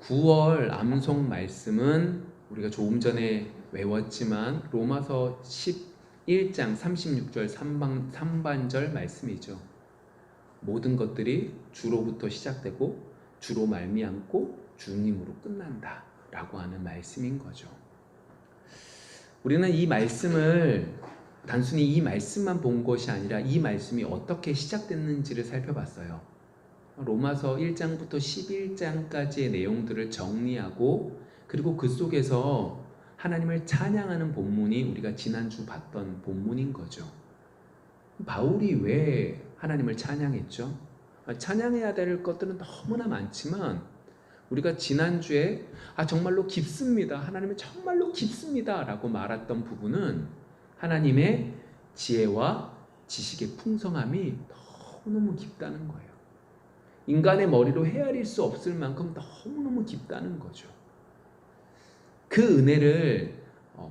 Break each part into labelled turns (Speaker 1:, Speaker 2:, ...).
Speaker 1: 9월 암송 말씀은 우리가 조금 전에 외웠지만 로마서 11장 36절 3반절 말씀이죠. 모든 것들이 주로부터 시작되고 주로 말미암고 주님으로 끝난다 라고 하는 말씀인 거죠. 우리는 이 말씀을 단순히 이 말씀만 본 것이 아니라 이 말씀이 어떻게 시작됐는지를 살펴봤어요. 로마서 1장부터 11장까지의 내용들을 정리하고 그리고 그 속에서 하나님을 찬양하는 본문이 우리가 지난주 봤던 본문인 거죠. 바울이 왜 하나님을 찬양했죠? 찬양해야 될 것들은 너무나 많지만 우리가 지난주에 정말로 깊습니다. 하나님은 정말로 깊습니다 라고 말했던 부분은 하나님의 지혜와 지식의 풍성함이 너무너무 깊다는 거예요. 인간의 머리로 헤아릴 수 없을 만큼 너무너무 깊다는 거죠. 그 은혜를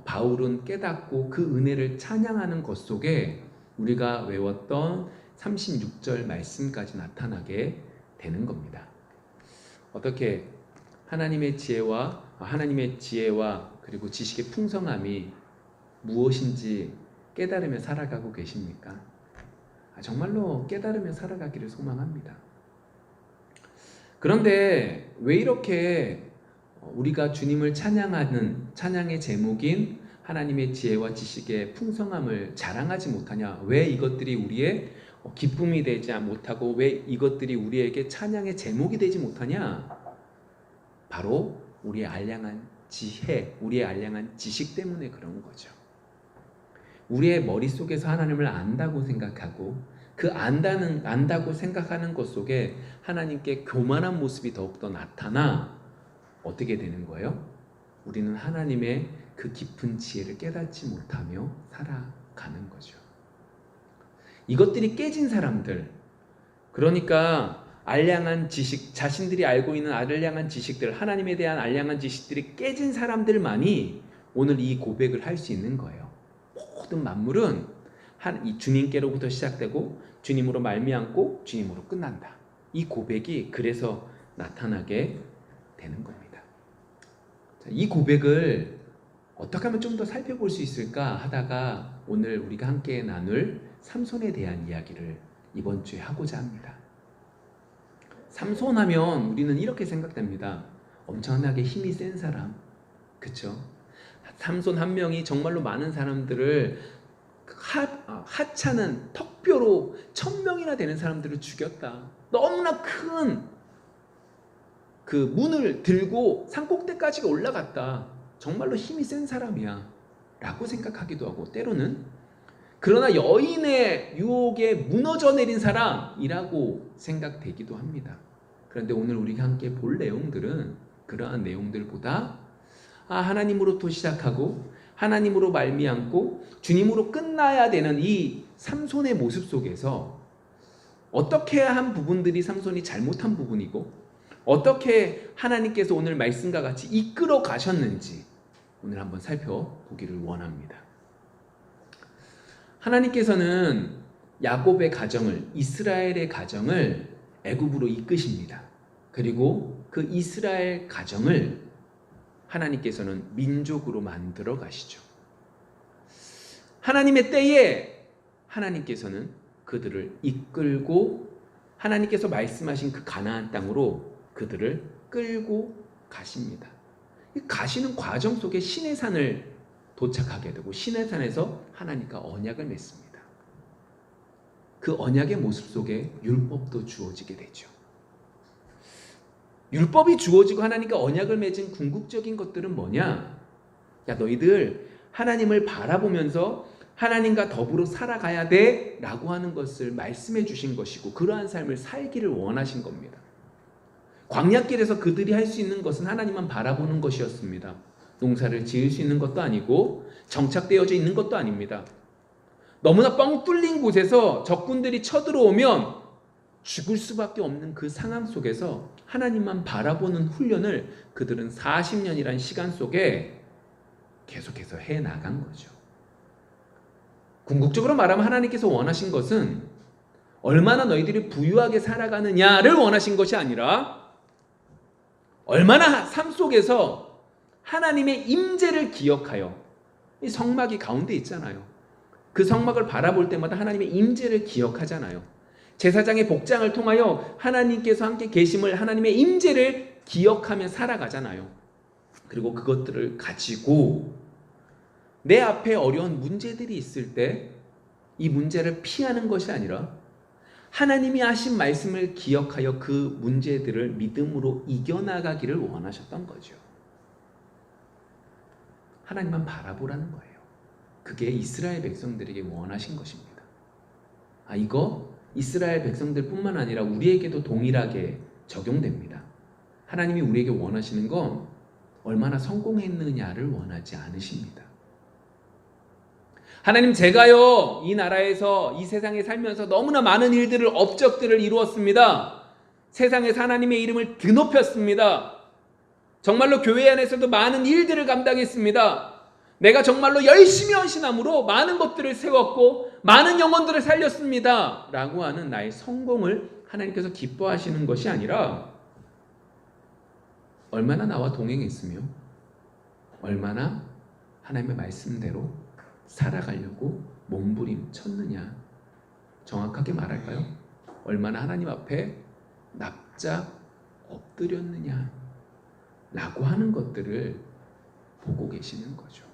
Speaker 1: 바울은 깨닫고 그 은혜를 찬양하는 것 속에 우리가 외웠던 36절 말씀까지 나타나게 되는 겁니다. 어떻게 하나님의 지혜와 그리고 지식의 풍성함이 무엇인지 깨달으며 살아가고 계십니까? 정말로 깨달으며 살아가기를 소망합니다. 그런데 왜 이렇게 우리가 주님을 찬양하는 찬양의 제목인 하나님의 지혜와 지식의 풍성함을 자랑하지 못하냐? 왜 이것들이 우리의 기쁨이 되지 못하고 왜 이것들이 우리에게 찬양의 제목이 되지 못하냐? 바로 우리의 알량한 지혜, 우리의 알량한 지식 때문에 그런 거죠. 우리의 머릿속에서 하나님을 안다고 생각하고 그 안다고 생각하는 것 속에 하나님께 교만한 모습이 더욱더 나타나 어떻게 되는 거예요? 우리는 하나님의 그 깊은 지혜를 깨닫지 못하며 살아가는 거죠. 이것들이 깨진 사람들, 그러니까 알량한 지식, 자신들이 알고 있는 알량한 지식들, 하나님에 대한 알량한 지식들이 깨진 사람들만이 오늘 이 고백을 할 수 있는 거예요. 모든 만물은 이 주님께로부터 시작되고 주님으로 말미암고 주님으로 끝난다. 이 고백이 그래서 나타나게 되는 겁니다. 자, 이 고백을 어떻게 하면 좀 더 살펴볼 수 있을까 하다가 오늘 우리가 함께 나눌 삼손에 대한 이야기를 이번 주에 하고자 합니다. 삼손 하면 우리는 이렇게 생각됩니다. 엄청나게 힘이 센 사람, 그쵸? 삼손 한 명이 정말로 많은 사람들을 하찮은 턱뼈로 1000명이나 되는 사람들을 죽였다. 너무나 큰 그 문을 들고 산꼭대까지 올라갔다. 정말로 힘이 센 사람이야 라고 생각하기도 하고, 때로는 그러나 여인의 유혹에 무너져 내린 사람이라고 생각되기도 합니다. 그런데 오늘 우리가 함께 볼 내용들은 그러한 내용들보다 하나님으로부터 시작하고 하나님으로 말미암고 주님으로 끝나야 되는 이 삼손의 모습 속에서 어떻게 한 부분들이 삼손이 잘못한 부분이고 어떻게 하나님께서 오늘 말씀과 같이 이끌어 가셨는지 오늘 한번 살펴보기를 원합니다. 하나님께서는 야곱의 가정을, 이스라엘의 가정을 애굽으로 이끄십니다. 그리고 그 이스라엘 가정을 하나님께서는 민족으로 만들어 가시죠. 하나님의 때에 하나님께서는 그들을 이끌고 하나님께서 말씀하신 그 가나안 땅으로 그들을 끌고 가십니다. 가시는 과정 속에 시내산을 도착하게 되고 시내산에서 하나님과 언약을 맺습니다. 그 언약의 모습 속에 율법도 주어지게 되죠. 율법이 주어지고 하나님과 언약을 맺은 궁극적인 것들은 뭐냐? 야, 너희들 하나님을 바라보면서 하나님과 더불어 살아가야 돼 라고 하는 것을 말씀해 주신 것이고 그러한 삶을 살기를 원하신 겁니다. 광야길에서 그들이 할 수 있는 것은 하나님만 바라보는 것이었습니다. 농사를 지을 수 있는 것도 아니고 정착되어져 있는 것도 아닙니다. 너무나 뻥 뚫린 곳에서 적군들이 쳐들어오면 죽을 수밖에 없는 그 상황 속에서 하나님만 바라보는 훈련을 그들은 40년이라는 시간 속에 계속해서 해나간 거죠. 궁극적으로 말하면 하나님께서 원하신 것은 얼마나 너희들이 부유하게 살아가느냐를 원하신 것이 아니라 얼마나 삶 속에서 하나님의 임재를 기억하여, 이 성막이 가운데 있잖아요. 그 성막을 바라볼 때마다 하나님의 임재를 기억하잖아요. 제사장의 복장을 통하여 하나님께서 함께 계심을, 하나님의 임재를 기억하며 살아가잖아요. 그리고 그것들을 가지고 내 앞에 어려운 문제들이 있을 때 이 문제를 피하는 것이 아니라 하나님이 하신 말씀을 기억하여 그 문제들을 믿음으로 이겨나가기를 원하셨던 거죠. 하나님만 바라보라는 거예요. 그게 이스라엘 백성들에게 원하신 것입니다. 이거 이스라엘 백성들뿐만 아니라 우리에게도 동일하게 적용됩니다. 하나님이 우리에게 원하시는 건 얼마나 성공했느냐를 원하지 않으십니다. 하나님, 제가요 이 나라에서, 이 세상에 살면서 너무나 많은 일들을, 업적들을 이루었습니다. 세상에서 하나님의 이름을 드높였습니다. 정말로 교회 안에서도 많은 일들을 감당했습니다. 내가 정말로 열심히 헌신함으로 많은 것들을 세웠고 많은 영혼들을 살렸습니다 라고 하는 나의 성공을 하나님께서 기뻐하시는 것이 아니라, 얼마나 나와 동행했으며 얼마나 하나님의 말씀대로 살아가려고 몸부림쳤느냐. 정확하게 말할까요? 얼마나 하나님 앞에 납작 엎드렸느냐 라고 하는 것들을 보고 계시는 거죠.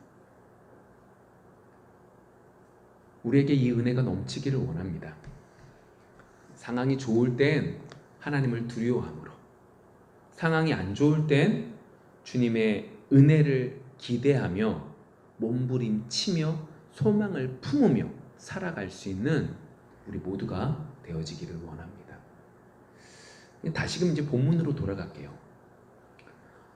Speaker 1: 우리에게 이 은혜가 넘치기를 원합니다. 상황이 좋을 땐 하나님을 두려워함으로, 상황이 안 좋을 땐 주님의 은혜를 기대하며 몸부림치며 소망을 품으며 살아갈 수 있는 우리 모두가 되어지기를 원합니다. 다시금 이제 본문으로 돌아갈게요.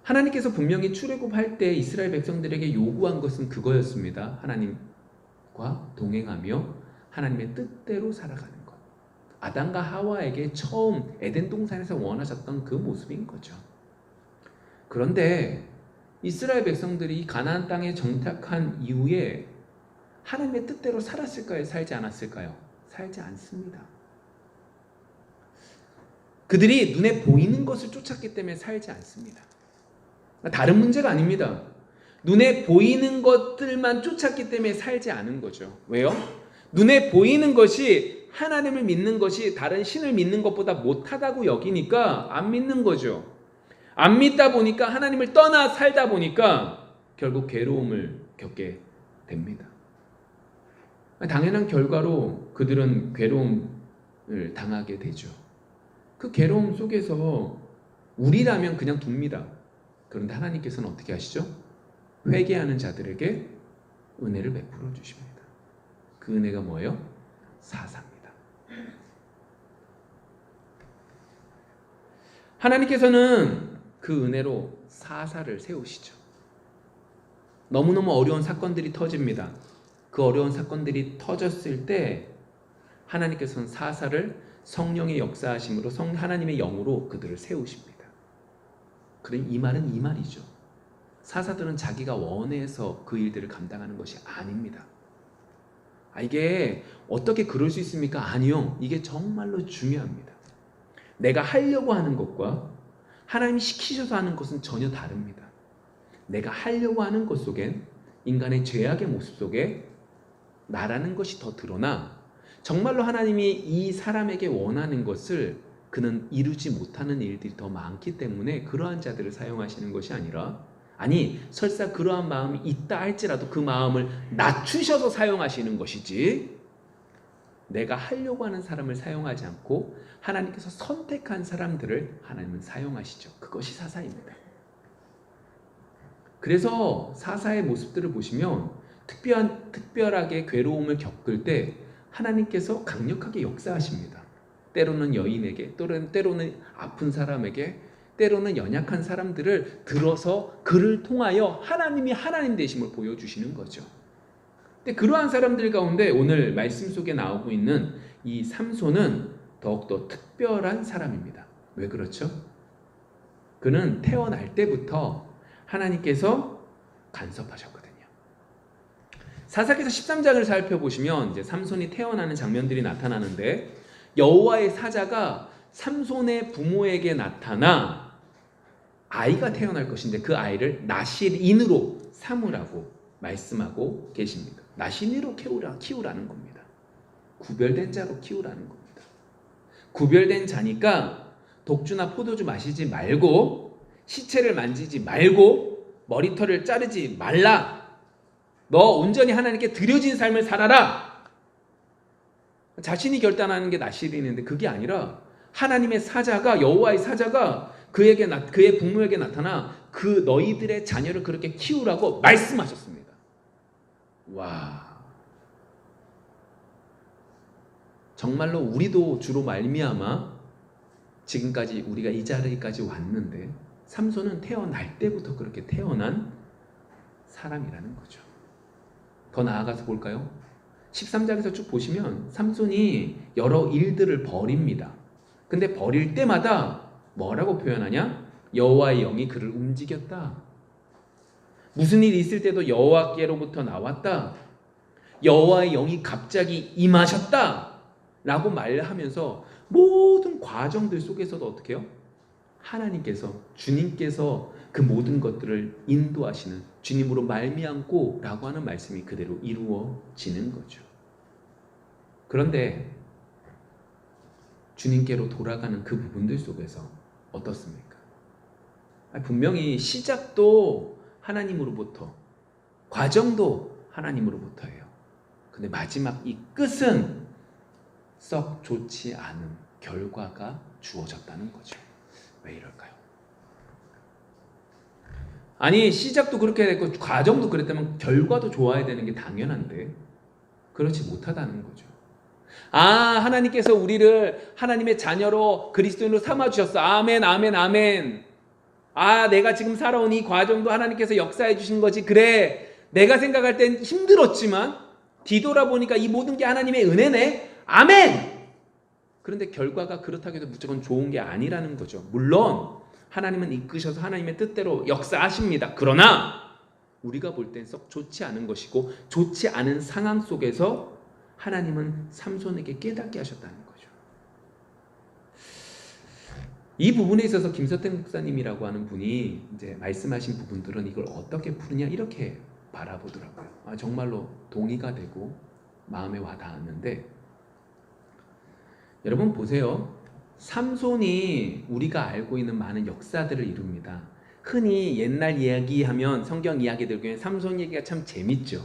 Speaker 1: 하나님께서 분명히 출애굽할 때 이스라엘 백성들에게 요구한 것은 그거였습니다. 하나님과 동행하며 하나님의 뜻대로 살아가는 것. 아담과 하와에게 처음 에덴 동산에서 원하셨던 그 모습인 거죠. 그런데 이스라엘 백성들이 가나안 땅에 정착한 이후에 하나님의 뜻대로 살았을까요? 살지 않았을까요? 살지 않습니다. 그들이 눈에 보이는 것을 쫓았기 때문에 살지 않습니다. 다른 문제가 아닙니다. 눈에 보이는 것들만 쫓았기 때문에 살지 않은 거죠. 왜요? 눈에 보이는 것이, 하나님을 믿는 것이 다른 신을 믿는 것보다 못하다고 여기니까 안 믿는 거죠. 안 믿다 보니까, 하나님을 떠나 살다 보니까 결국 괴로움을 겪게 됩니다. 당연한 결과로 그들은 괴로움을 당하게 되죠. 그 괴로움 속에서 우리라면 그냥 둡니다. 그런데 하나님께서는 어떻게 하시죠? 회개하는 자들에게 은혜를 베풀어 주십니다. 그 은혜가 뭐예요? 사사입니다. 하나님께서는 그 은혜로 사사를 세우시죠. 너무너무 어려운 사건들이 터집니다. 그 어려운 사건들이 터졌을 때 하나님께서는 사사를 성령의 역사하심으로, 하나님의 영으로 그들을 세우십니다. 그럼 이 말은 이 말이죠. 사사들은 자기가 원해서 그 일들을 감당하는 것이 아닙니다. 이게 어떻게 그럴 수 있습니까? 아니요. 이게 정말로 중요합니다. 내가 하려고 하는 것과 하나님이 시키셔서 하는 것은 전혀 다릅니다. 내가 하려고 하는 것 속엔 인간의 죄악의 모습 속에 나라는 것이 더 드러나, 정말로 하나님이 이 사람에게 원하는 것을 그는 이루지 못하는 일들이 더 많기 때문에 그러한 자들을 사용하시는 것이 아니라, 설사 그러한 마음이 있다 할지라도 그 마음을 낮추셔서 사용하시는 것이지, 내가 하려고 하는 사람을 사용하지 않고 하나님께서 선택한 사람들을 하나님은 사용하시죠. 그것이 사사입니다. 그래서 사사의 모습들을 보시면 특별하게 괴로움을 겪을 때 하나님께서 강력하게 역사하십니다. 때로는 여인에게, 때로는 아픈 사람에게, 때로는 연약한 사람들을 들어서 그를 통하여 하나님이 하나님 되심을 보여주시는 거죠. 근데 그러한 사람들 가운데 오늘 말씀 속에 나오고 있는 이 삼손은 더욱더 특별한 사람입니다. 왜 그렇죠? 그는 태어날 때부터 하나님께서 간섭하셨거든요. 사사기서 13장을 살펴보시면 이제 삼손이 태어나는 장면들이 나타나는데, 여호와의 사자가 삼손의 부모에게 나타나 아이가 태어날 것인데 그 아이를 나실인으로 삼으라고 말씀하고 계십니다. 나실인으로 키우라는 겁니다. 구별된 자로 키우라는 겁니다. 구별된 자니까 독주나 포도주 마시지 말고 시체를 만지지 말고 머리털을 자르지 말라. 너 온전히 하나님께 드려진 삶을 살아라. 자신이 결단하는 게 나실인인데 그게 아니라 하나님의 사자가, 여호와의 사자가 그의 부모에게 나타나 그 너희들의 자녀를 그렇게 키우라고 말씀하셨습니다. 와, 정말로 우리도 주로 말미암아 지금까지 우리가 이 자리까지 왔는데 삼손은 태어날 때부터 그렇게 태어난 사람이라는 거죠. 더 나아가서 볼까요? 13장에서 쭉 보시면 삼손이 여러 일들을 벌입니다. 근데 벌일 때마다 뭐라고 표현하냐? 여호와의 영이 그를 움직였다. 무슨 일이 있을 때도 여호와께로부터 나왔다. 여호와의 영이 갑자기 임하셨다 라고 말하면서 모든 과정들 속에서도 어떻게 해요? 하나님께서, 주님께서 그 모든 것들을 인도하시는, 주님으로 말미암고 라고 하는 말씀이 그대로 이루어지는 거죠. 그런데 주님께로 돌아가는 그 부분들 속에서 어떻습니까? 분명히 시작도 하나님으로부터, 과정도 하나님으로부터예요. 근데 마지막 이 끝은 썩 좋지 않은 결과가 주어졌다는 거죠. 왜 이럴까요? 아니, 시작도 그렇게 됐고 과정도 그랬다면 결과도 좋아야 되는 게 당연한데 그렇지 못하다는 거죠. 하나님께서 우리를 하나님의 자녀로 그리스도인으로 삼아주셨어. 아멘, 아멘, 아멘. 내가 지금 살아온 이 과정도 하나님께서 역사해 주신 거지. 그래, 내가 생각할 땐 힘들었지만 뒤돌아보니까 이 모든 게 하나님의 은혜네. 아멘. 그런데 결과가 그렇다고 해도 무조건 좋은 게 아니라는 거죠. 물론 하나님은 이끄셔서 하나님의 뜻대로 역사하십니다. 그러나 우리가 볼 땐 썩 좋지 않은 것이고, 좋지 않은 상황 속에서 하나님은 삼손에게 깨닫게 하셨다는 거죠. 이 부분에 있어서 김서택 목사님이라고 하는 분이 이제 말씀하신 부분들은 이걸 어떻게 푸느냐 이렇게 바라보더라고요. 정말로 동의가 되고 마음에 와 닿았는데, 여러분 보세요. 삼손이 우리가 알고 있는 많은 역사들을 이룹니다. 흔히 옛날 이야기하면 성경 이야기들 중에 삼손 얘기가 참 재밌죠.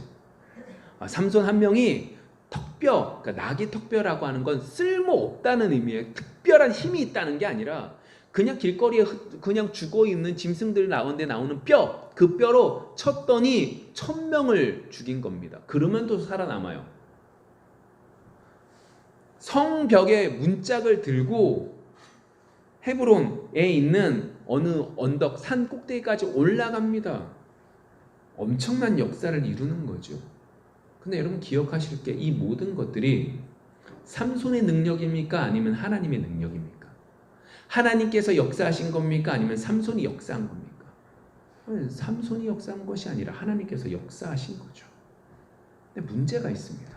Speaker 1: 삼손 한 명이 턱뼈, 그러니까 나귀 턱뼈라고 하는 건 쓸모없다는 의미의 특별한 힘이 있다는 게 아니라 그냥 길거리에 그냥 죽어있는 짐승들 나오는데 나오는 뼈, 그 뼈로 쳤더니 1000명을 죽인 겁니다. 그러면 또 살아남아요. 성벽에 문짝을 들고 헤브론에 있는 어느 언덕, 산 꼭대기까지 올라갑니다. 엄청난 역사를 이루는 거죠. 근데 여러분 기억하실 게 이 모든 것들이 삼손의 능력입니까? 아니면 하나님의 능력입니까? 하나님께서 역사하신 겁니까? 아니면 삼손이 역사한 겁니까? 삼손이 역사한 것이 아니라 하나님께서 역사하신 거죠. 근데 문제가 있습니다.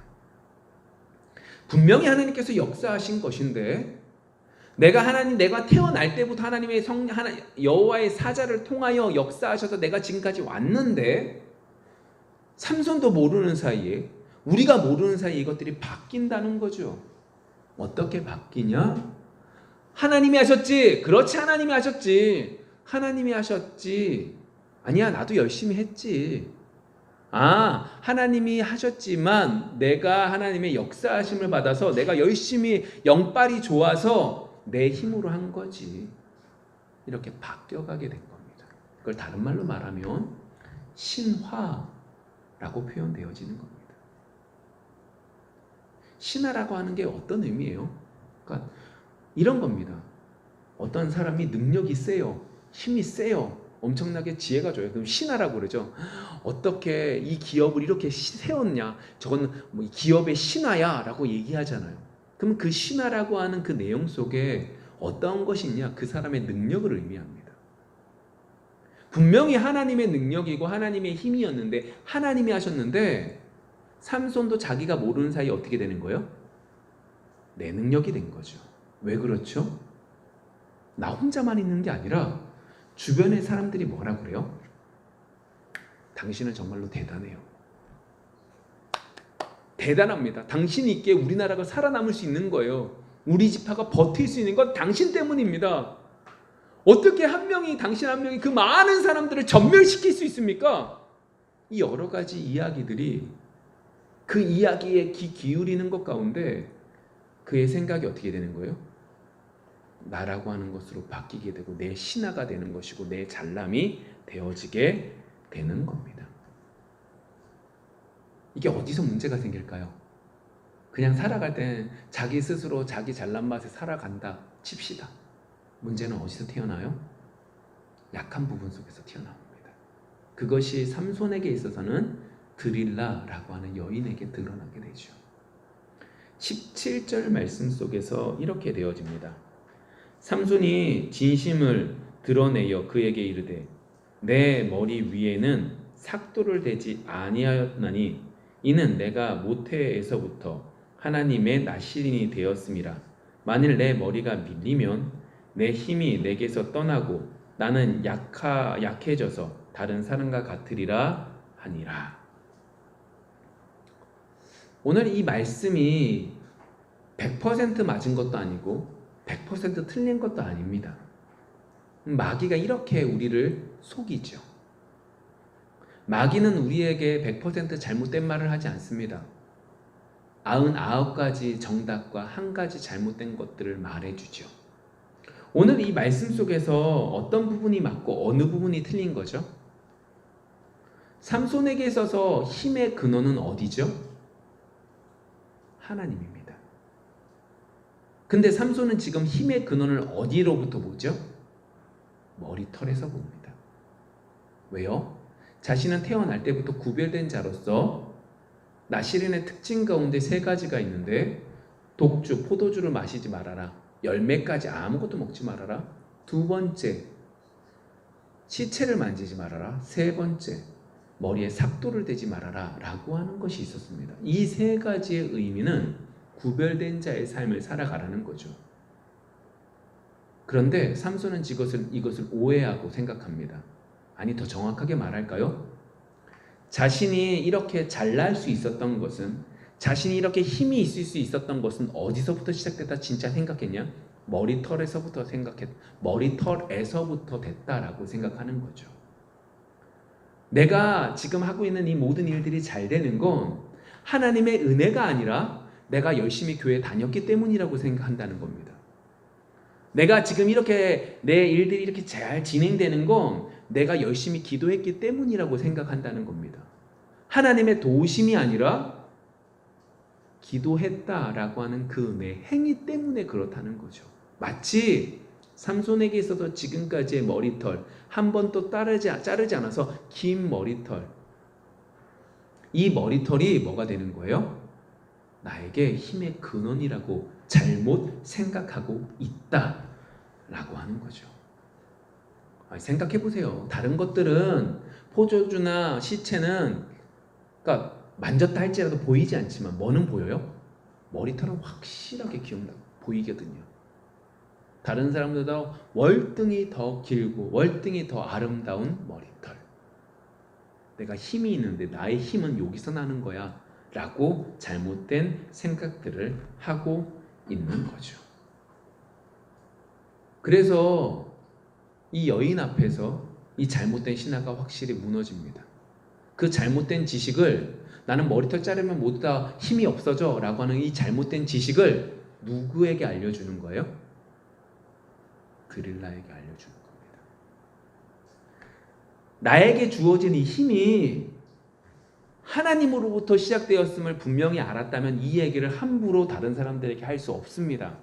Speaker 1: 분명히 하나님께서 역사하신 것인데 내가 태어날 때부터 하나님의 여호와의 사자를 통하여 역사하셔서 내가 지금까지 왔는데 삼손도 모르는 사이에, 우리가 모르는 사이에 이것들이 바뀐다는 거죠. 어떻게 바뀌냐? 하나님이 하셨지. 그렇지, 하나님이 하셨지. 하나님이 하셨지. 아니야, 나도 열심히 했지. 하나님이 하셨지만 내가 하나님의 역사하심을 받아서 내가 열심히 영빨이 좋아서 내 힘으로 한 거지. 이렇게 바뀌어가게 된 겁니다. 그걸 다른 말로 말하면 신화라고 표현되어지는 겁니다. 신화라고 하는 게 어떤 의미예요? 그러니까 이런 겁니다. 어떤 사람이 능력이 세요. 힘이 세요. 엄청나게 지혜가 좋아요. 그럼 신화라고 그러죠. 어떻게 이 기업을 이렇게 세웠냐? 저건 뭐 기업의 신화야 라고 얘기하잖아요. 그럼 그 신화라고 하는 그 내용 속에 어떤 것이 있냐? 그 사람의 능력을 의미합니다. 분명히 하나님의 능력이고 하나님의 힘이었는데, 하나님이 하셨는데 삼손도 자기가 모르는 사이에 어떻게 되는 거예요? 내 능력이 된 거죠. 왜 그렇죠? 나 혼자만 있는 게 아니라 주변의 사람들이 뭐라 그래요? 당신은 정말로 대단해요. 대단합니다. 당신 있기에 우리나라가 살아남을 수 있는 거예요. 우리 지파가 버틸 수 있는 건 당신 때문입니다. 어떻게 한 명이, 당신 한 명이 그 많은 사람들을 전멸시킬 수 있습니까? 이 여러 가지 이야기들이, 그 이야기에 귀 기울이는 것 가운데 그의 생각이 어떻게 되는 거예요? 나라고 하는 것으로 바뀌게 되고 내 신하가 되는 것이고 내 잘남이 되어지게 되는 겁니다. 이게 어디서 문제가 생길까요? 그냥 살아갈 때 자기 스스로 자기 잘난 맛에 살아간다 칩시다. 문제는 어디서 튀어나와요? 약한 부분 속에서 튀어나옵니다. 그것이 삼손에게 있어서는 드릴라라고 하는 여인에게 드러나게 되죠. 17절 말씀 속에서 이렇게 되어집니다. 삼손이 진심을 드러내어 그에게 이르되 내 머리 위에는 삭도를 대지 아니하였나니 이는 내가 모태에서부터 하나님의 나시린이 되었음이라. 만일 내 머리가 밀리면 내 힘이 내게서 떠나고 나는 약해져서 다른 사람과 같으리라 하니라. 오늘 이 말씀이 100% 맞은 것도 아니고 100% 틀린 것도 아닙니다. 마귀가 이렇게 우리를 속이죠. 마귀는 우리에게 100% 잘못된 말을 하지 않습니다. 99가지 정답과 한 가지 잘못된 것들을 말해주죠. 오늘 이 말씀 속에서 어떤 부분이 맞고 어느 부분이 틀린 거죠? 삼손에게 있어서 힘의 근원은 어디죠? 하나님입니다. 근데 삼손은 지금 힘의 근원을 어디로부터 보죠? 머리털에서 봅니다. 왜요? 자신은 태어날 때부터 구별된 자로서 나시린의 특징 가운데 3가지가 있는데 독주, 포도주를 마시지 말아라. 열매까지 아무것도 먹지 말아라. 2번째, 시체를 만지지 말아라. 3번째, 머리에 삭도를 대지 말아라 라고 하는 것이 있었습니다. 이 3가지의 의미는 구별된 자의 삶을 살아가라는 거죠. 그런데 삼손은 이것을 오해하고 생각합니다. 아니, 더 정확하게 말할까요? 자신이 이렇게 잘날 수 있었던 것은, 자신이 이렇게 힘이 있을 수 있었던 것은 어디서부터 시작됐다 진짜 생각했냐? 머리털에서부터 됐다라고 생각하는 거죠. 내가 지금 하고 있는 이 모든 일들이 잘 되는 건 하나님의 은혜가 아니라 내가 열심히 교회 다녔기 때문이라고 생각한다는 겁니다. 내가 지금 이렇게 내 일들이 이렇게 잘 진행되는 건 내가 열심히 기도했기 때문이라고 생각한다는 겁니다. 하나님의 도우심이 아니라 기도했다라고 하는 그 내 행위 때문에 그렇다는 거죠. 마치 삼손에게 있어서 지금까지의 머리털 한 번도 자르지 않아서 긴 머리털, 이 머리털이 뭐가 되는 거예요? 나에게 힘의 근원이라고 잘못 생각하고 있다라고 하는 거죠. 생각해 보세요. 다른 것들은 포도주나 시체는 그러니까 만졌다 할지라도 보이지 않지만 뭐는 보여요? 머리털은 확실하게 보이거든요. 다른 사람들보다 월등히 더 길고 월등히 더 아름다운 머리털. 내가 힘이 있는데 나의 힘은 여기서 나는 거야 라고 잘못된 생각들을 하고 있는 거죠. 그래서 이 여인 앞에서 이 잘못된 신화가 확실히 무너집니다. 그 잘못된 지식을, 나는 머리털 자르면 모두 다 힘이 없어져 라고 하는 이 잘못된 지식을 누구에게 알려주는 거예요? 드릴라에게 알려주는 겁니다. 나에게 주어진 이 힘이 하나님으로부터 시작되었음을 분명히 알았다면 이 얘기를 함부로 다른 사람들에게 할 수 없습니다.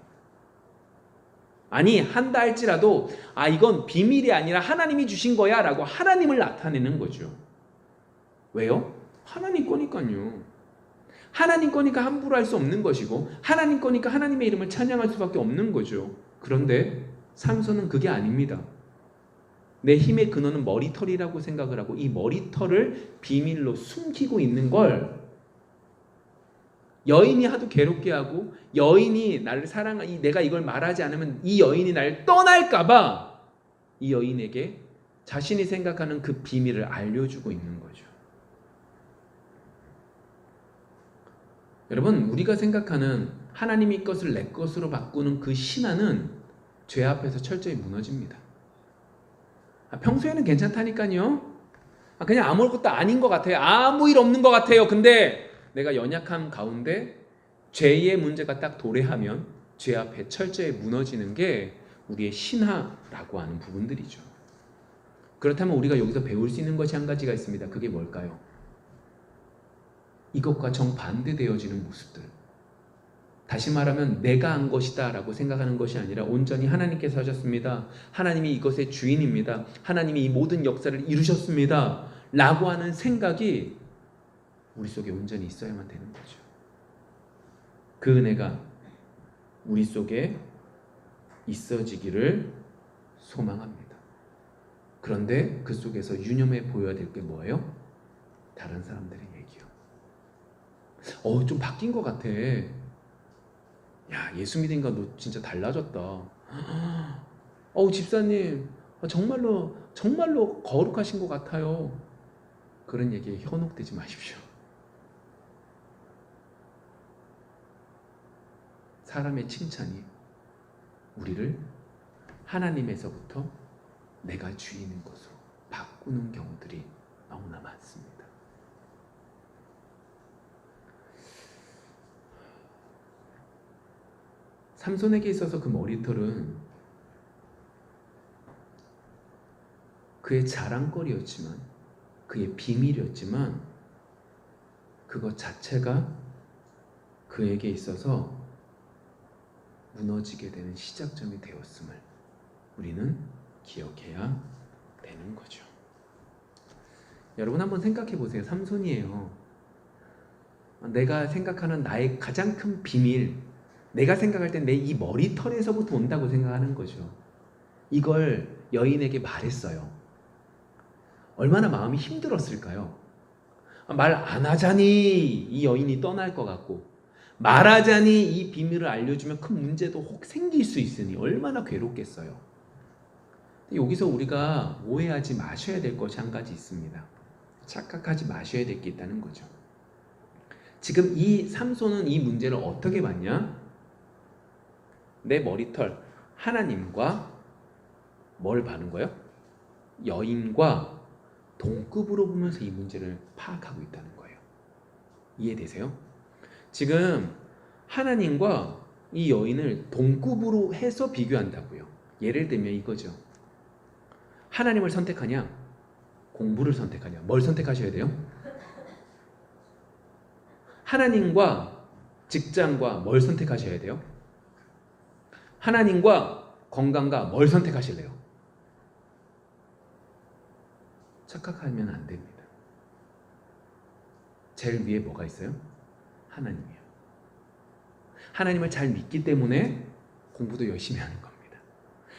Speaker 1: 아니, 한다 할지라도 이건 비밀이 아니라 하나님이 주신 거야 라고 하나님을 나타내는 거죠. 왜요? 하나님 거니까요. 하나님 거니까 함부로 할 수 없는 것이고 하나님 거니까 하나님의 이름을 찬양할 수밖에 없는 거죠. 그런데 삼손은 그게 아닙니다. 내 힘의 근원은 머리털이라고 생각을 하고 이 머리털을 비밀로 숨기고 있는 걸 여인이 하도 괴롭게 하고, 여인이 나를 내가 이걸 말하지 않으면 이 여인이 나를 떠날까봐 이 여인에게 자신이 생각하는 그 비밀을 알려주고 있는 거죠. 여러분, 우리가 생각하는 하나님의 것을 내 것으로 바꾸는 그 신화는 죄 앞에서 철저히 무너집니다. 평소에는 괜찮다니까요. 그냥 아무것도 아닌 것 같아요. 아무 일 없는 것 같아요. 근데 내가 연약함 가운데 죄의 문제가 딱 도래하면 죄 앞에 철저히 무너지는 게 우리의 신화라고 하는 부분들이죠. 그렇다면 우리가 여기서 배울 수 있는 것이 한 가지가 있습니다. 그게 뭘까요? 이것과 정반대되어지는 모습들. 다시 말하면 내가 한 것이다 라고 생각하는 것이 아니라 온전히 하나님께서 하셨습니다. 하나님이 이것의 주인입니다. 하나님이 이 모든 역사를 이루셨습니다 라고 하는 생각이 우리 속에 온전히 있어야만 되는 거죠. 그 은혜가 우리 속에 있어지기를 소망합니다. 그런데 그 속에서 유념해 보여야 될 게 뭐예요? 다른 사람들의 얘기요. 좀 바뀐 것 같아. 야, 예수 믿으니까 너 진짜 달라졌다. 집사님, 정말로 거룩하신 것 같아요. 그런 얘기에 현혹되지 마십시오. 사람의 칭찬이 우리를 하나님에서부터 내가 주인인 것으로 바꾸는 경우들이 너무나 많습니다. 삼손에게 있어서 그 머리털은 그의 자랑거리였지만, 그의 비밀이었지만, 그것 자체가 그에게 있어서 무너지게 되는 시작점이 되었음을 우리는 기억해야 되는 거죠. 여러분 한번 생각해 보세요. 삼손이에요. 내가 생각하는 나의 가장 큰 비밀, 내가 생각할 때 내 이 머리털에서부터 온다고 생각하는 거죠. 이걸 여인에게 말했어요. 얼마나 마음이 힘들었을까요? 말 안 하자니 이 여인이 떠날 것 같고, 말하자니 이 비밀을 알려주면 큰 문제도 혹 생길 수 있으니 얼마나 괴롭겠어요. 여기서 우리가 오해하지 마셔야 될 것이 한 가지 있습니다. 착각하지 마셔야 될 게 있다는 거죠. 지금 이 삼손은 이 문제를 어떻게 봤냐? 내 머리털, 하나님과 뭘 봐는 거예요? 여인과 동급으로 보면서 이 문제를 파악하고 있다는 거예요. 이해되세요? 지금 하나님과 이 여인을 동급으로 해서 비교한다고요. 예를 들면 이거죠. 하나님을 선택하냐? 공부를 선택하냐? 뭘 선택하셔야 돼요? 하나님과 직장과 뭘 선택하셔야 돼요? 하나님과 건강과 뭘 선택하실래요? 착각하면 안 됩니다. 제일 위에 뭐가 있어요? 하나님이요. 하나님을 잘 믿기 때문에 공부도 열심히 하는 겁니다.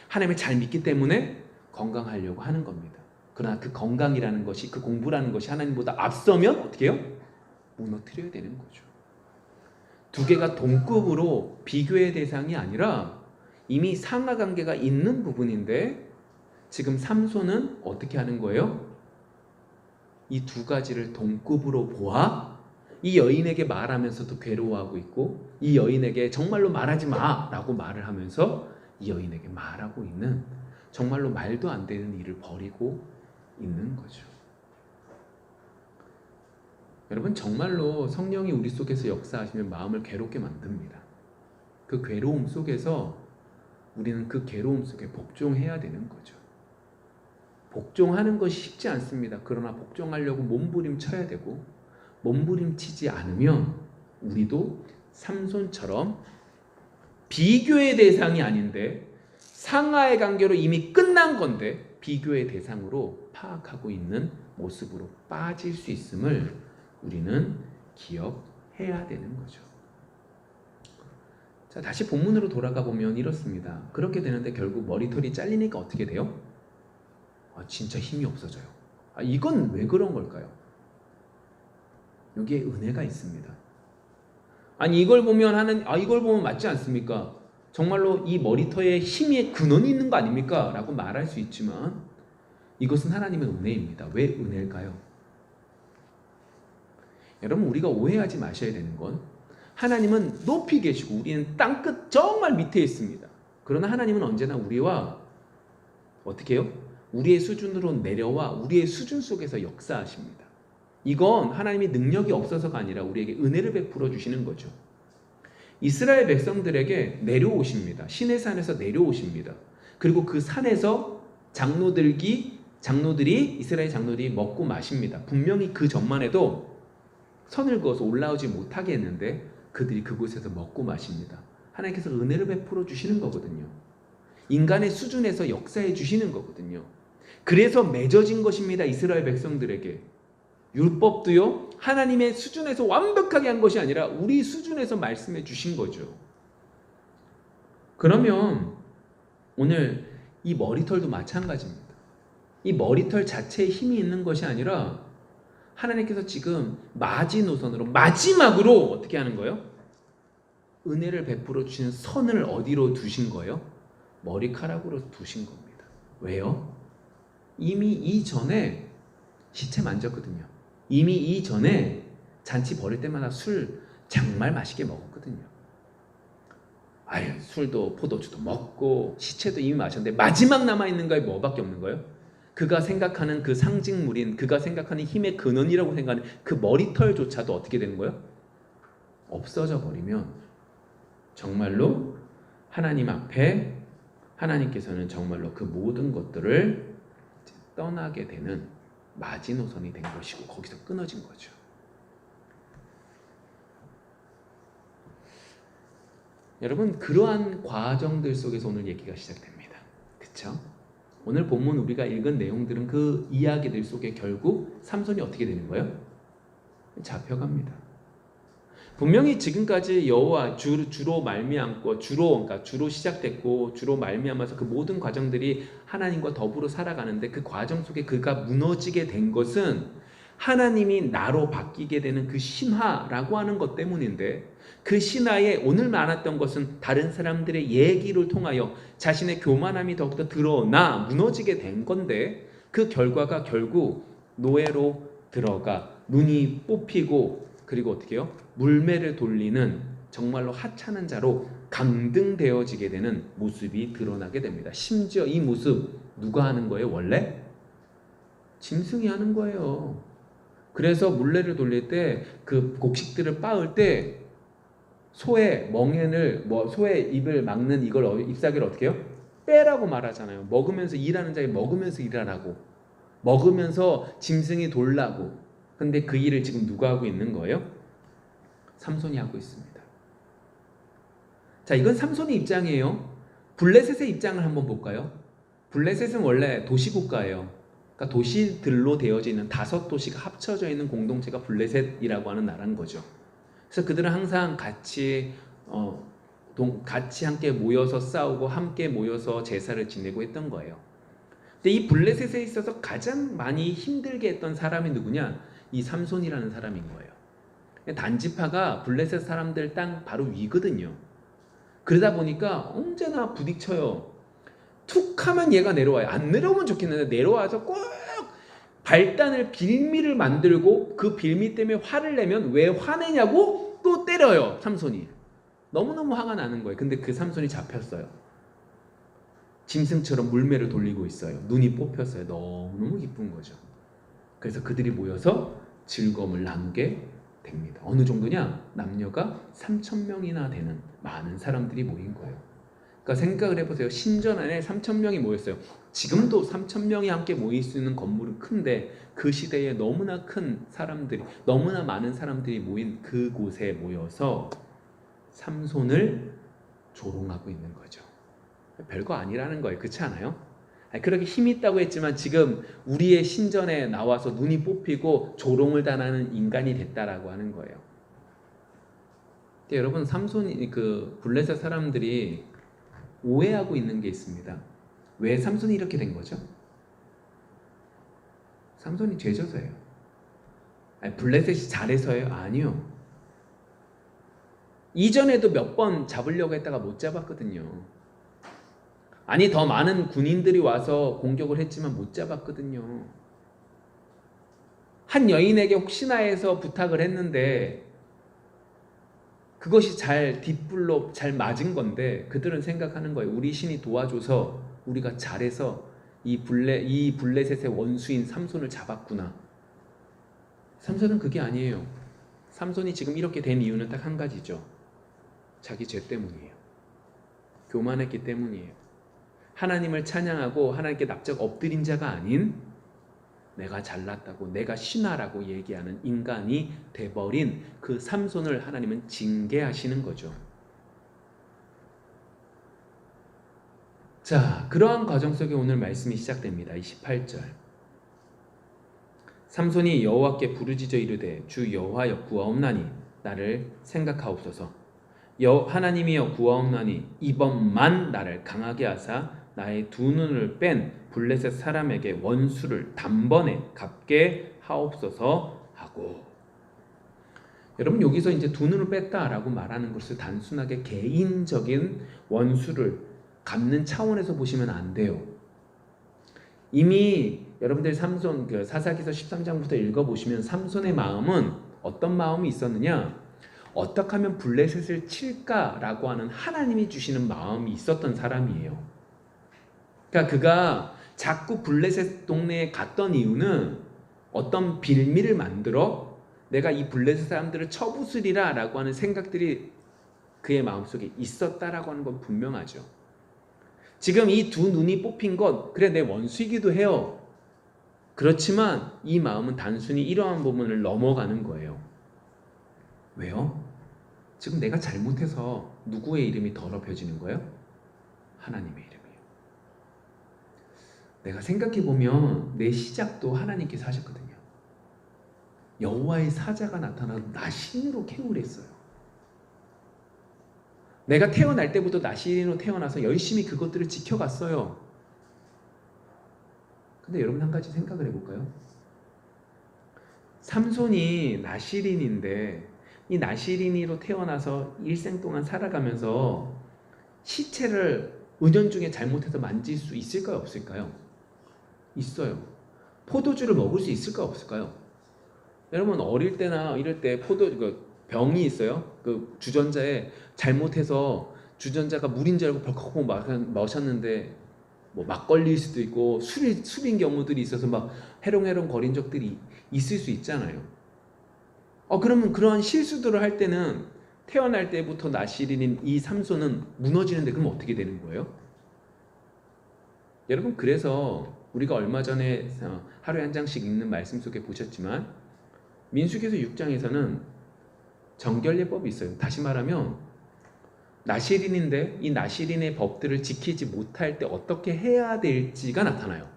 Speaker 1: 하나님을 잘 믿기 때문에 건강하려고 하는 겁니다. 그러나 그 건강이라는 것이, 그 공부라는 것이 하나님보다 앞서면 어떻게 해요? 무너뜨려야 되는 거죠. 두 개가 동급으로 비교의 대상이 아니라 이미 상하 관계가 있는 부분인데, 지금 삼손은 어떻게 하는 거예요? 이 두 가지를 동급으로 보아 이 여인에게 말하면서도 괴로워하고 있고, 이 여인에게 정말로 말하지 마 라고 말을 하면서 이 여인에게 말하고 있는, 정말로 말도 안 되는 일을 벌이고 있는 거죠. 여러분, 정말로 성령이 우리 속에서 역사하시면 마음을 괴롭게 만듭니다. 그 괴로움 속에서 우리는 그 괴로움 속에 복종해야 되는 거죠. 복종하는 것이 쉽지 않습니다. 그러나 복종하려고 몸부림쳐야 되고, 몸부림치지 않으면 우리도 삼손처럼 비교의 대상이 아닌데 상하의 관계로 이미 끝난 건데 비교의 대상으로 파악하고 있는 모습으로 빠질 수 있음을 우리는 기억해야 되는 거죠. 자, 다시 본문으로 돌아가 보면 이렇습니다. 그렇게 되는데 결국 머리털이 잘리니까 어떻게 돼요? 진짜 힘이 없어져요. 이건 왜 그런 걸까요? 여기에 은혜가 있습니다. 아니, 이걸 보면 맞지 않습니까? 정말로 이 머리털에 힘의 근원이 있는 거 아닙니까? 라고 말할 수 있지만, 이것은 하나님의 은혜입니다. 왜 은혜일까요? 여러분, 우리가 오해하지 마셔야 되는 건 하나님은 높이 계시고 우리는 땅끝 정말 밑에 있습니다. 그러나 하나님은 언제나 우리와 어떻게 해요? 우리의 수준으로 내려와 우리의 수준 속에서 역사하십니다. 이건 하나님이 능력이 없어서가 아니라 우리에게 은혜를 베풀어 주시는 거죠. 이스라엘 백성들에게 내려오십니다. 시내 산에서 내려오십니다. 그리고 그 산에서 장로들이 이스라엘 장로들이 먹고 마십니다. 분명히 그 전만 해도 선을 그어서 올라오지 못하게 했는데 그들이 그곳에서 먹고 마십니다. 하나님께서 은혜를 베풀어 주시는 거거든요. 인간의 수준에서 역사해 주시는 거거든요. 그래서 맺어진 것입니다. 이스라엘 백성들에게. 율법도요, 하나님의 수준에서 완벽하게 한 것이 아니라 우리 수준에서 말씀해 주신 거죠. 그러면 오늘 이 머리털도 마찬가지입니다. 이 머리털 자체에 힘이 있는 것이 아니라 하나님께서 지금 마지노선으로 마지막으로 어떻게 하는 거예요? 은혜를 베풀어 주시는 선을 어디로 두신 거예요? 머리카락으로 두신 겁니다. 왜요? 이미 이전에 시체 만졌거든요. 이미 이전에 잔치 벌일 때마다 술 정말 맛있게 먹었거든요. 술도 포도주도 먹고 시체도 이미 마셨는데 마지막 남아있는 거에 뭐밖에 없는 거예요? 그가 생각하는 그 상징물인, 그가 생각하는 힘의 근원이라고 생각하는 그 머리털조차도 어떻게 되는 거예요? 없어져 버리면 정말로 하나님 앞에 하나님께서는 정말로 그 모든 것들을 떠나게 되는 마지노선이 된 것이고 거기서 끊어진 거죠. 여러분, 그러한 과정들 속에서 오늘 얘기가 시작됩니다. 그렇죠? 오늘 본문 우리가 읽은 내용들은 그 이야기들 속에 결국 삼손이 어떻게 되는 거예요? 잡혀갑니다. 분명히 지금까지 여호와 주로 말미암고 주로 시작됐고 주로 말미암아서 그 모든 과정들이 하나님과 더불어 살아가는데 그 과정 속에 그가 무너지게 된 것은 하나님이 나로 바뀌게 되는 그 신화라고 하는 것 때문인데, 그 신화에 오늘 말했던 것은 다른 사람들의 얘기를 통하여 자신의 교만함이 더욱더 드러나 무너지게 된 건데, 그 결과가 결국 노예로 들어가 눈이 뽑히고 그리고 어떻게 해요? 물매를 돌리는 정말로 하찮은 자로 강등되어지게 되는 모습이 드러나게 됩니다. 심지어 이 모습 누가 하는 거예요? 원래? 짐승이 하는 거예요. 그래서 물레를 돌릴 때 그 곡식들을 빻을 때 소의 입을 막는 잎사귀를 어떻게 해요? 빼라고 말하잖아요. 먹으면서 일하는 자에 먹으면서 일하라고, 먹으면서 짐승이 돌라고. 근데 그 일을 지금 누가 하고 있는 거예요? 삼손이 하고 있습니다. 자, 이건 삼손의 입장이에요. 블레셋의 입장을 한번 볼까요? 블레셋은 원래 도시국가예요. 그러니까 도시들로 되어져 있는 5도시가 합쳐져 있는 공동체가 블레셋이라고 하는 나라인 거죠. 그래서 그들은 항상 같이 함께 모여서 싸우고 함께 모여서 제사를 지내고 했던 거예요. 근데 이 블레셋에 있어서 가장 많이 힘들게 했던 사람이 누구냐? 이 삼손이라는 사람인 거예요. 단지파가 블레셋 사람들 땅 바로 위거든요. 그러다 보니까 언제나 부딪혀요. 툭 하면 얘가 내려와요. 안 내려오면 좋겠는데 내려와서 꼭 발단을 빌미를 만들고 그 빌미 때문에 화를 내면 왜 화내냐고 또 때려요. 삼손이. 너무너무 화가 나는 거예요. 근데 그 삼손이 잡혔어요. 짐승처럼 물매를 돌리고 있어요. 눈이 뽑혔어요. 너무너무 기쁜 거죠. 그래서 그들이 모여서 즐거움을 나누게 됩니다. 어느 정도냐? 남녀가 3,000명이나 되는 많은 사람들이 모인 거예요. 그러니까 생각을 해보세요. 신전 안에 3,000명이 모였어요. 지금도 3,000명이 함께 모일 수 있는 건물은 큰데 그 시대에 너무나 큰 사람들이, 너무나 많은 사람들이 모인 그곳에 모여서 삼손을 조롱하고 있는 거죠. 별거 아니라는 거예요. 그렇지 않아요? 그렇게 힘이 있다고 했지만 지금 우리의 신전에 나와서 눈이 뽑히고 조롱을 당하는 인간이 됐다라고 하는 거예요. 여러분, 삼손이 그 블레셋 사람들이 오해하고 있는 게 있습니다. 왜 삼손이 이렇게 된 거죠? 삼손이 죄져서예요. 블레셋이 잘해서예요? 아니요. 이전에도 몇 번 잡으려고 했다가 못 잡았거든요. 아니 더 많은 군인들이 와서 공격을 했지만 못 잡았거든요. 한 여인에게 혹시나 해서 부탁을 했는데 그것이 잘 뒷불로 잘 맞은 건데 그들은 생각하는 거예요. 우리 신이 도와줘서 우리가 잘해서 이 블레셋의 원수인 삼손을 잡았구나. 삼손은 그게 아니에요. 삼손이 지금 이렇게 된 이유는 딱 한 가지죠. 자기 죄 때문이에요. 교만했기 때문이에요. 하나님을 찬양하고 하나님께 납작 엎드린 자가 아닌 내가 잘났다고 내가 신하라고 얘기하는 인간이 돼버린 그 삼손을 하나님은 징계하시는 거죠. 자, 그러한 과정 속에 오늘 말씀이 시작됩니다. 28절. 삼손이 여호와께 부르짖어 이르되 주 여호와여 구하옵나니 나를 생각하옵소서. 하나님이여 구하옵나니 이번만 나를 강하게 하사 나의 두 눈을 뺀 블레셋 사람에게 원수를 단번에 갚게 하옵소서 하고. 여러분 여기서 이제 두 눈을 뺐다라고 말하는 것을 단순하게 개인적인 원수를 갚는 차원에서 보시면 안 돼요. 이미 여러분들 삼손 사사기서 13장부터 읽어보시면 삼손의 마음은 어떤 마음이 있었느냐? 어떻게 하면 블레셋을 칠까라고 하는 하나님이 주시는 마음이 있었던 사람이에요. 그러니까 그가 자꾸 블레셋 동네에 갔던 이유는 어떤 빌미를 만들어 내가 이 블레셋 사람들을 쳐부수리라 라고 하는 생각들이 그의 마음속에 있었다라고 하는 건 분명하죠. 지금 이 두 눈이 뽑힌 것, 그래 내 원수이기도 해요. 그렇지만 이 마음은 단순히 이러한 부분을 넘어가는 거예요. 왜요? 지금 내가 잘못해서 누구의 이름이 더럽혀지는 거예요? 하나님의 이름이에요. 내가 생각해보면 내 시작도 하나님께서 하셨거든요. 여호와의 사자가 나타나서 나신으로 케우를 했어요. 내가 태어날 때부터 나신으로 태어나서 열심히 그것들을 지켜갔어요. 근데 여러분 한 가지 생각을 해볼까요? 삼손이 나시린인데 이 나시린이로 태어나서 일생 동안 살아가면서 시체를 은연중에 잘못해서 만질 수 있을까요? 없을까요? 있어요. 포도주를 먹을 수 있을까요? 없을까요? 여러분 어릴 때나 이럴 때 병이 있어요. 그 주전자에 잘못해서 주전자가 물인 줄 알고 벌컥 마셨는데 뭐 막걸리일 수도 있고 술인 경우들이 있어서 막 해롱해롱 거린 적들이 있을 수 있잖아요. 그러면 그러한 실수들을 할 때는 태어날 때부터 나시린인 이 삼손은 무너지는데 그럼 어떻게 되는 거예요? 여러분 그래서 우리가 얼마 전에 하루에 한 장씩 읽는 말씀 속에 보셨지만 민수기서 6장에서는 정결례법이 있어요. 다시 말하면 나시린인데 이 나시린의 법들을 지키지 못할 때 어떻게 해야 될지가 나타나요.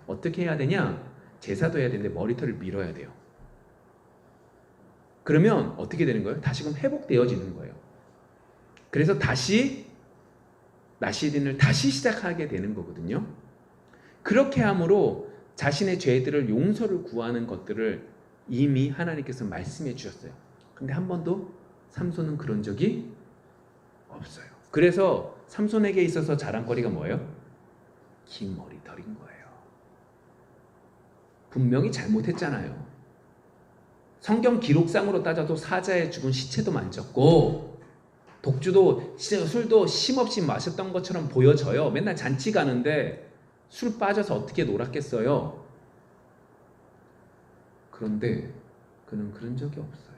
Speaker 1: 어떻게 해야 되냐? 제사도 해야 되는데 머리털을 밀어야 돼요. 그러면 어떻게 되는 거예요? 다시금 회복되어지는 거예요. 그래서 다시 나시린을 다시 시작하게 되는 거거든요. 그렇게 함으로 자신의 죄들을 용서를 구하는 것들을 이미 하나님께서 말씀해 주셨어요. 근데 한 번도 삼손은 그런 적이 없어요. 그래서 삼손에게 있어서 자랑거리가 뭐예요? 긴 머리털인 거예요. 분명히 잘못했잖아요. 성경 기록상으로 따져도 사자의 죽은 시체도 만졌고 독주도 술도 쉼없이 마셨던 것처럼 보여져요. 맨날 잔치 가는데 술 빠져서 어떻게 놀았겠어요? 그런데 그는 그런 적이 없어요.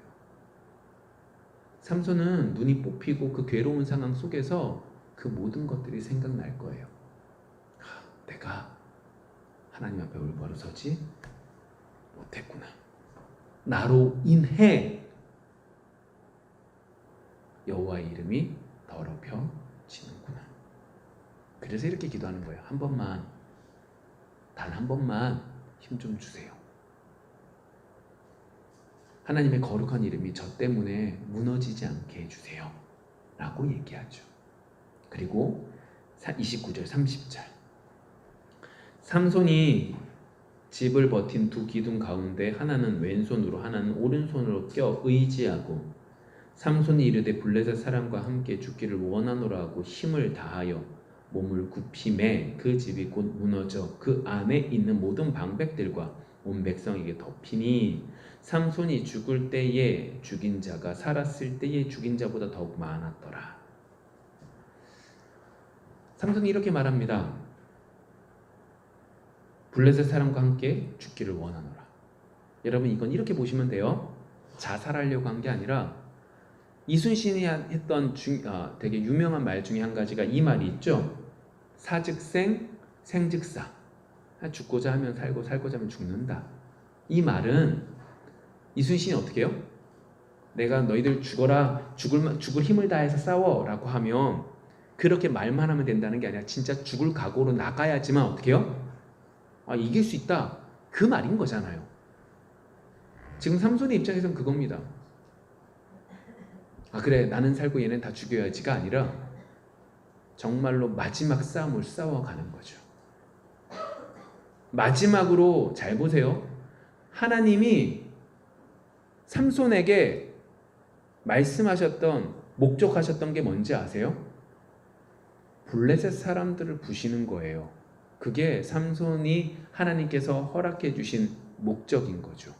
Speaker 1: 삼손은 눈이 뽑히고 그 괴로운 상황 속에서 그 모든 것들이 생각날 거예요. 내가 하나님 앞에 올바로 서지 못했구나. 나로 인해 여호와의 이름이 더럽혀지는구나. 그래서 이렇게 기도하는 거예요. 한 번만, 단 한 번만 힘 좀 주세요. 하나님의 거룩한 이름이 저 때문에 무너지지 않게 해주세요 라고 얘기하죠. 그리고 29절 30절 삼손이 집을 버틴 두 기둥 가운데 하나는 왼손으로 하나는 오른손으로 껴 의지하고 삼손이 이르되 블레셋 사람과 함께 죽기를 원하노라 하고 힘을 다하여 몸을 굽힘에 그 집이 곧 무너져 그 안에 있는 모든 방백들과 온 백성에게 덮이니 삼손이 죽을 때에 죽인 자가 살았을 때에 죽인 자보다 더욱 많았더라. 삼손이 이렇게 말합니다. 블레셋 사람과 함께 죽기를 원하노라. 여러분 이건 이렇게 보시면 돼요. 자살하려고 한 게 아니라 이순신이 했던 되게 유명한 말 중에 한 가지가 이 말이 있죠. 사즉생, 생즉사. 죽고자 하면 살고 살고자 하면 죽는다. 이 말은 이순신이 어떻게 해요? 내가 너희들 죽어라, 죽을 힘을 다해서 싸워 라고 하면 그렇게 말만 하면 된다는 게 아니라 진짜 죽을 각오로 나가야지만 어떻게 해요? 이길 수 있다. 그 말인 거잖아요. 지금 삼손의 입장에서는 그겁니다. 그래 나는 살고 얘는 다 죽여야지가 아니라 정말로 마지막 싸움을 싸워가는 거죠. 마지막으로 잘 보세요. 하나님이 삼손에게 말씀하셨던 목적하셨던 게 뭔지 아세요? 블레셋 사람들을 부시는 거예요. 그게 삼손이 하나님께서 허락해 주신 목적인 거죠.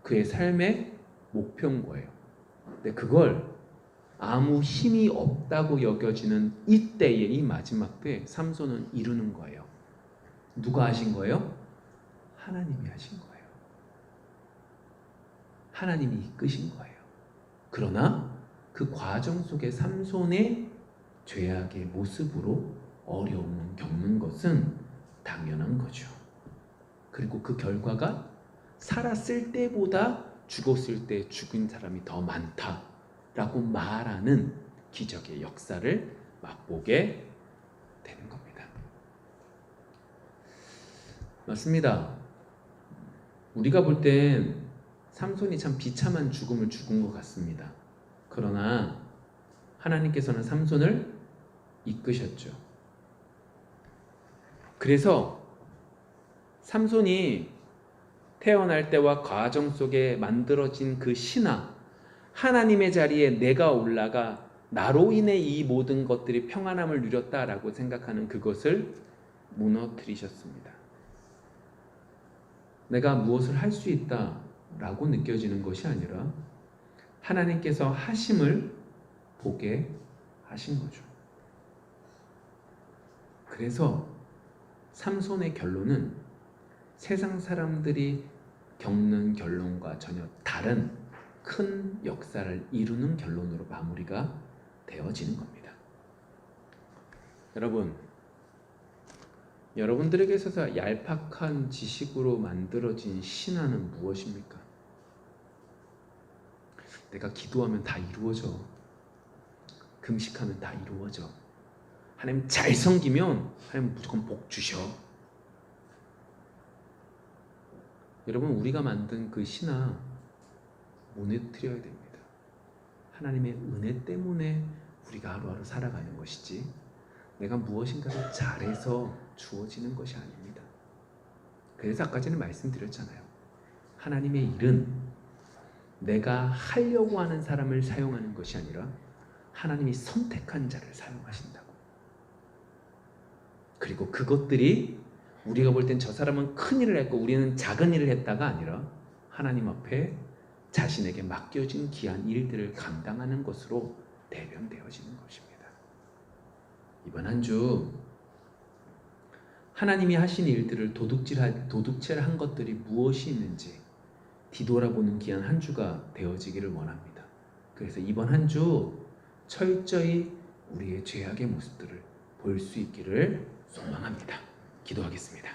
Speaker 1: 그의 삶의 목표인 거예요. 근데 그걸 아무 힘이 없다고 여겨지는 이때에 이 마지막 때 삼손은 이루는 거예요. 누가 하신 거예요? 하나님이 하신 거예요. 하나님이 이끄신 거예요. 그러나 그 과정 속에 삼손의 죄악의 모습으로 어려움을 겪는 것은 당연한 거죠. 그리고 그 결과가 살았을 때보다 죽었을 때 죽은 사람이 더 많다라고 말하는 기적의 역사를 맛보게 되는 겁니다. 맞습니다. 우리가 볼 땐 삼손이 참 비참한 죽음을 죽은 것 같습니다. 그러나 하나님께서는 삼손을 이끄셨죠. 그래서 삼손이 태어날 때와 과정 속에 만들어진 그 신화, 하나님의 자리에 내가 올라가 나로 인해 이 모든 것들이 평안함을 누렸다라고 생각하는 그것을 무너뜨리셨습니다. 내가 무엇을 할 수 있다라고 느껴지는 것이 아니라 하나님께서 하심을 보게 하신 거죠. 그래서 삼손의 결론은 세상 사람들이 겪는 결론과 전혀 다른 큰 역사를 이루는 결론으로 마무리가 되어지는 겁니다. 여러분들에게 있어서 얄팍한 지식으로 만들어진 신화는 무엇입니까? 내가 기도하면 다 이루어져. 금식하면 다 이루어져. 하나님 잘 섬기면 하나님 무조건 복 주셔. 여러분 우리가 만든 그 신화 무너뜨려야 됩니다. 하나님의 은혜 때문에 우리가 하루하루 살아가는 것이지 내가 무엇인가를 잘해서 주어지는 것이 아닙니다. 그래서 아까 전에 말씀드렸잖아요. 하나님의 일은 내가 하려고 하는 사람을 사용하는 것이 아니라 하나님이 선택한 자를 사용하신다고. 그리고 그것들이 우리가 볼 땐 저 사람은 큰 일을 했고 우리는 작은 일을 했다가 아니라 하나님 앞에 자신에게 맡겨진 귀한 일들을 감당하는 것으로 대변되어지는 것입니다. 이번 한 주 하나님이 하신 일들을 도둑질한 것들이 무엇이 있는지 뒤돌아보는 귀한 한 주가 되어지기를 원합니다. 그래서 이번 한 주 철저히 우리의 죄악의 모습들을 볼 수 있기를 소망합니다. 기도하겠습니다.